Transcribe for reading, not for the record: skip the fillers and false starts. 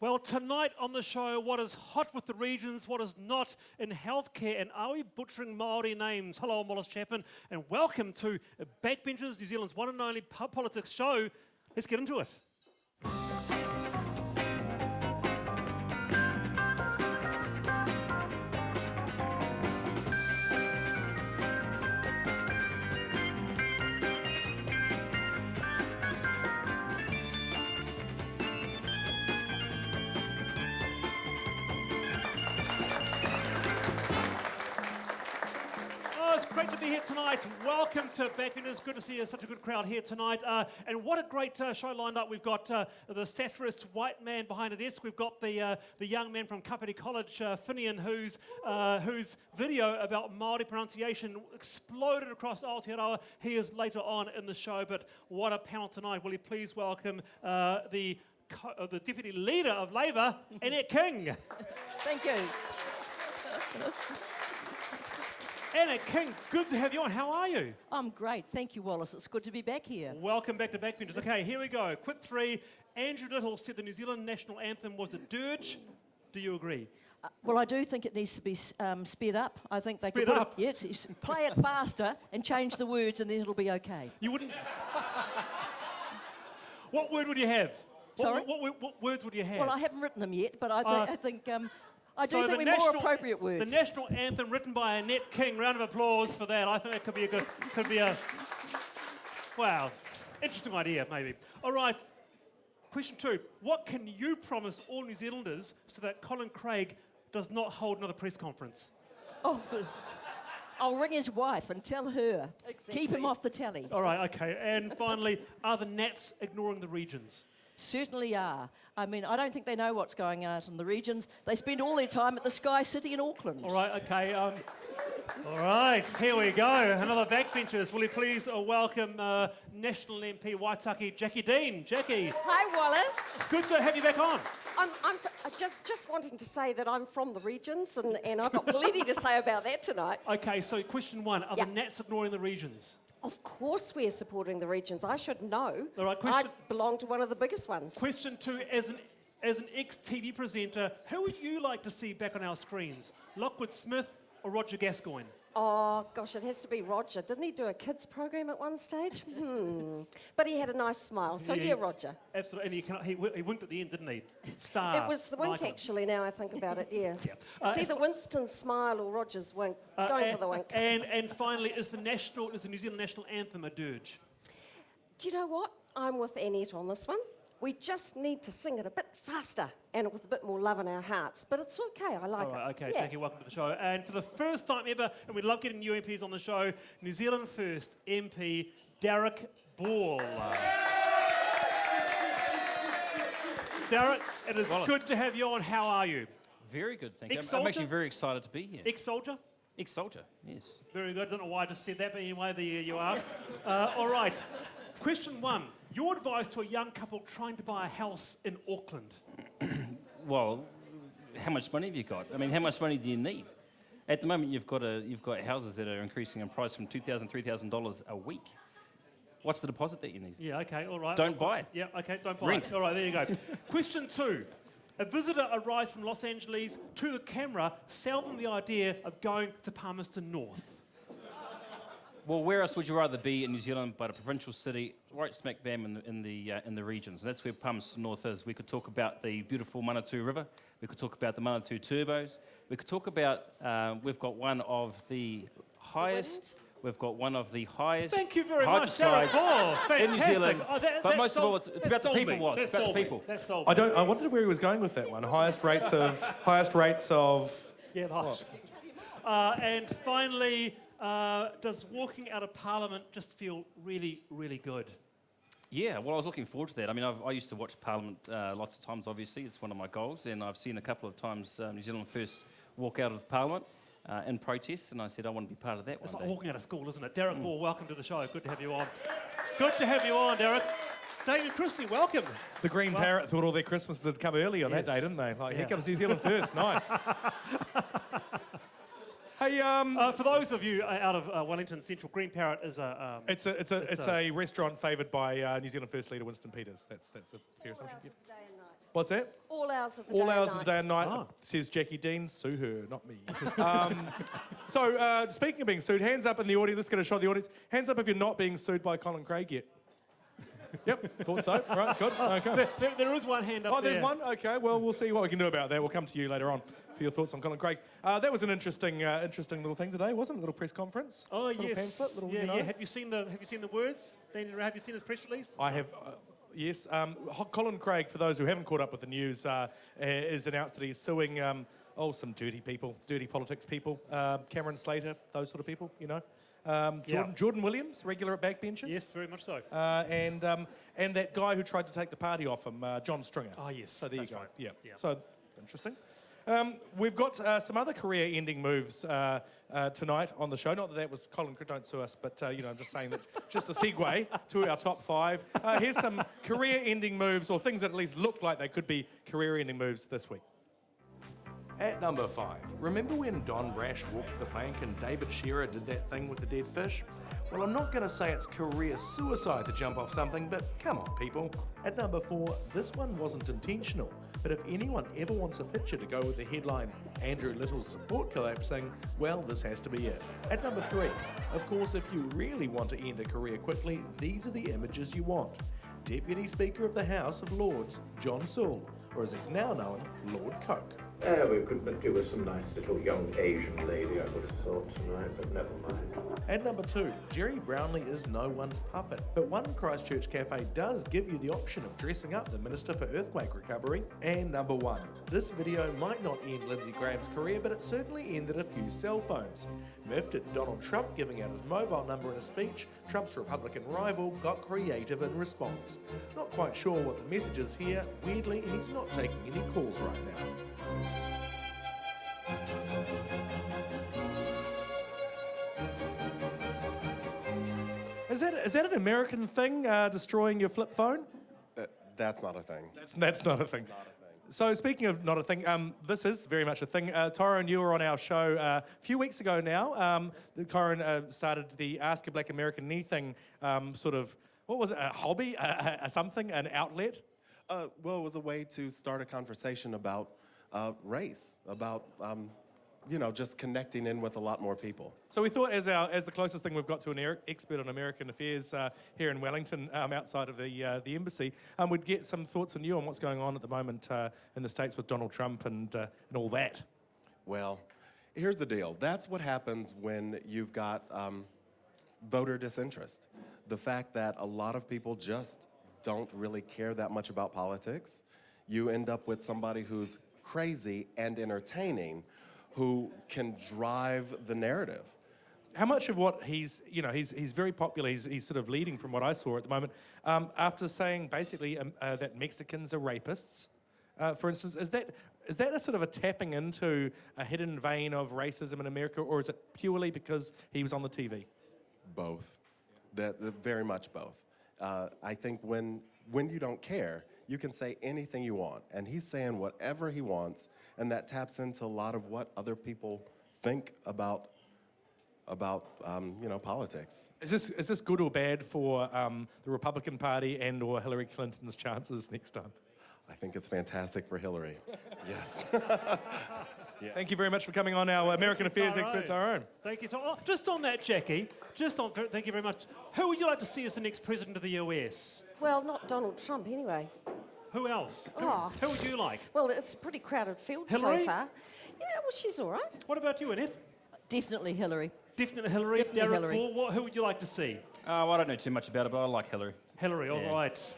Well, tonight on the show, what is hot with the regions, what is not in healthcare, and are we butchering Māori names? Hello, I'm Wallace Chapman, and welcome to Backbenchers, New Zealand's one and only pub politics show. Let's get into it. It's great to be here tonight. Welcome to Backbenchers. Good to see such a good crowd here tonight. And what a great show lined up. We've got the satirist white man behind the desk. We've got the young man from Kapiti College, Finian, whose video about Māori pronunciation exploded across Aotearoa. He is later on in the show, but what a panel tonight. Will you please welcome the Deputy Leader of Labour, Annette King. Thank you. Annette King, good to have you on. How are you? I'm great. Thank you, Wallace. It's good to be back here. Welcome back to Backbenchers. Okay, here we go. Quick three. Andrew Little said the New Zealand national anthem was a dirge. Do you agree? Well, I do think it needs to be sped up. I think they Sped could up? Yes, play it faster and change the words, and then it'll be okay. You wouldn't... What word would you have? Sorry? What words would you have? Well, I haven't written them yet, but I think I do So think the we're more appropriate words. The national anthem written by Annette King. Round of applause for that. I think that could be a wow, interesting idea maybe. All right. Question 2. What can you promise all New Zealanders so that Colin Craig does not hold another press conference? Oh, good. I'll ring his wife and tell her. Exactly. Keep him off the telly. All right. Okay. And finally, are the Nats ignoring the regions? Certainly are. I mean, I don't think they know what's going on in the regions. They spend all their time at the Sky City in Auckland. All right, okay. All right, here we go. Another Backbenchers. Will you please welcome National MP Waitaki, Jacqui Dean. Jacqui. Hi, Wallace. Good to have you back on. I'm just wanting to say that I'm from the regions, and I've got plenty to say about that tonight. Okay, so question 1. Are the Nats ignoring the regions? Of course we're supporting the regions. I should know. All right, I belong to one of the biggest ones. Question 2. As an ex-TV presenter, who would you like to see back on our screens? Lockwood Smith or Roger Gascoigne? Oh, gosh, it has to be Roger. Didn't he do a kids program at one stage? But he had a nice smile. So, yeah Roger. Absolutely. And he winked at the end, didn't he? Star. It was the wink, actually, now I think about it, yeah. It's either Winston's smile or Roger's wink. Going for the wink. And finally, is the New Zealand national anthem a dirge? Do you know what? I'm with Annette on this one. We just need to sing it a bit faster and with a bit more love in our hearts. But it's okay, I like it. All right, okay, yeah. Thank you, welcome to the show. And for the first time ever, and we love getting new MPs on the show, New Zealand First MP, Darroch Ball. Darroch, it is Wallace. good to have you on. How are you? Very good, thank you. Ex-soldier? I'm actually very excited to be here. Ex-soldier? Ex-soldier, yes. Very good. I don't know why I just said that, but anyway, there you are. All right. Question 1. Your advice to a young couple trying to buy a house in Auckland? Well, how much money have you got? I mean, how much money do you need? At the moment, you've got houses that are increasing in price from $2,000, $3,000 a week. What's the deposit that you need? Yeah, okay, all right. Don't buy it. Yeah, okay, don't buy Rent. it. All right, there you go. Question 2. A visitor arrives from Los Angeles to the camera, sell them the idea of going to Palmerston North. Well, where else would you rather be in New Zealand but a provincial city right smack bam in the regions? And that's where Palmerston North is. We could talk about the beautiful Manatū River. We could talk about the Manatū Turbos. We could talk about we've got one of the highest. We've got one of the highest. Thank you very much, Darroch Ball. Fantastic. In New Zealand. But most of all, it's about the people. What? It's about the people. That's all. I wondered where he was going with that one. Highest rates of. Yeah, the highest. And finally, does walking out of Parliament just feel really, really good? Yeah, well, I was looking forward to that. I mean, I used to watch Parliament lots of times, obviously. It's one of my goals, and I've seen a couple of times New Zealand First walk out of Parliament in protest, and I said I want to be part of that It's one like day. walking out of school, isn't it? Darroch Ball, welcome to the show. Good to have you on. Good to have you on, Darroch. Damian Christie, welcome. The Green Parrot thought all their Christmases had come early on that day, didn't they? Like, here comes New Zealand First. Nice. Hey, for those of you out of Wellington Central, Green Parrot is a. it's a restaurant favoured by New Zealand First leader Winston Peters. That's a fair 4 assumption. hours of the day and night. What's that? All hours of the All day hours and of the day and night, Ah. says Jacqui Dean. Sue her, not me. Speaking of being sued, hands up in the audience. Let's get a shot of the audience. Hands up if you're not being sued by Colin Craig yet. Yep, thought so. Right, good. Okay. There is one hand up Oh, there. there's one? Okay, well, we'll see what we can do about that. We'll come to you later on for your thoughts on Colin Craig. That was an interesting little thing today, wasn't it? A little press conference. Oh, Little yes. pamphlet, little, yeah, you know. yeah. Have you seen the words? Daniel, have you seen his press release? I have, yes. Colin Craig, for those who haven't caught up with the news, has announced that he's suing some dirty people, dirty politics people. Cameron Slater, those sort of people, you know. Jordan Williams, regular at backbenches. Yes, very much so. And that guy who tried to take the party off him, John Stringer. Oh, yes. So there that's you go. right. Yeah. Yeah. So interesting. We've got some other career-ending moves tonight on the show. Not that that was Colin, don't sue us, but I'm just saying that's just a segue to our top 5. Here's some career-ending moves, or things that at least look like they could be career-ending moves this week. At number 5, remember when Don Brash walked the plank and David Shearer did that thing with the dead fish? Well, I'm not going to say it's career suicide to jump off something, but come on, people. At number 4, this one wasn't intentional, but if anyone ever wants a picture to go with the headline, Andrew Little's support collapsing, well, this has to be it. At number 3, of course, if you really want to end a career quickly, these are the images you want. Deputy Speaker of the House of Lords, John Sewell, or as he's now known, Lord Coke. We could do with some nice little young Asian lady, I would have thought tonight, but never mind. At number 2, Jerry Brownlee is no one's puppet, but one Christchurch cafe does give you the option of dressing up the Minister for Earthquake Recovery. And number 1, this video might not end Lindsey Graham's career, but it certainly ended a few cell phones. Miffed at Donald Trump giving out his mobile number in a speech, Trump's Republican rival got creative in response. Not quite sure what the message is here. Weirdly, he's not taking any calls right now. Is that an American thing, destroying your flip phone? That's not a thing. That's not a thing. So speaking of not a thing, this is very much a thing. Tyrone, you were on our show a few weeks ago now. Tyrone started the Ask a Black American Knee thing, sort of, what was it, a hobby, something, an outlet? Well, it was a way to start a conversation about race, about just connecting in with a lot more people. So we thought, as the closest thing we've got to an expert on American affairs here in Wellington, outside of the embassy, we'd get some thoughts on you on what's going on at the moment in the States with Donald Trump and all that. Well, here's the deal. That's what happens when you've got voter disinterest. The fact that a lot of people just don't really care that much about politics. You end up with somebody who's crazy and entertaining, who can drive the narrative. How much of what he's very popular, he's sort of leading from what I saw at the moment, after saying basically that Mexicans are rapists, for instance, is that a sort of a tapping into a hidden vein of racism in America, or is it purely because he was on the TV? Both. Very much both. I think when you don't care, you can say anything you want, and he's saying whatever he wants, and that taps into a lot of what other people think about politics. Is this good or bad for the Republican Party and or Hillary Clinton's chances next time? I think it's fantastic for Hillary. Yes. Thank you very much for coming on, our American Affairs expert, Tyrone. Thank you. Just on that, Jacqui, thank you very much. Who would you like to see as the next president of the US? Well, not Donald Trump anyway. Who else? Oh. Who would you like? Well, it's a pretty crowded field Hillary? so far. Yeah, well, she's all right. What about you, Annette? Definitely Hillary. Definitely Hillary. Definitely Darroch Hillary. Ball, who would you like to see? I don't know too much about it, but I like Hillary. Hillary, all Yeah. right.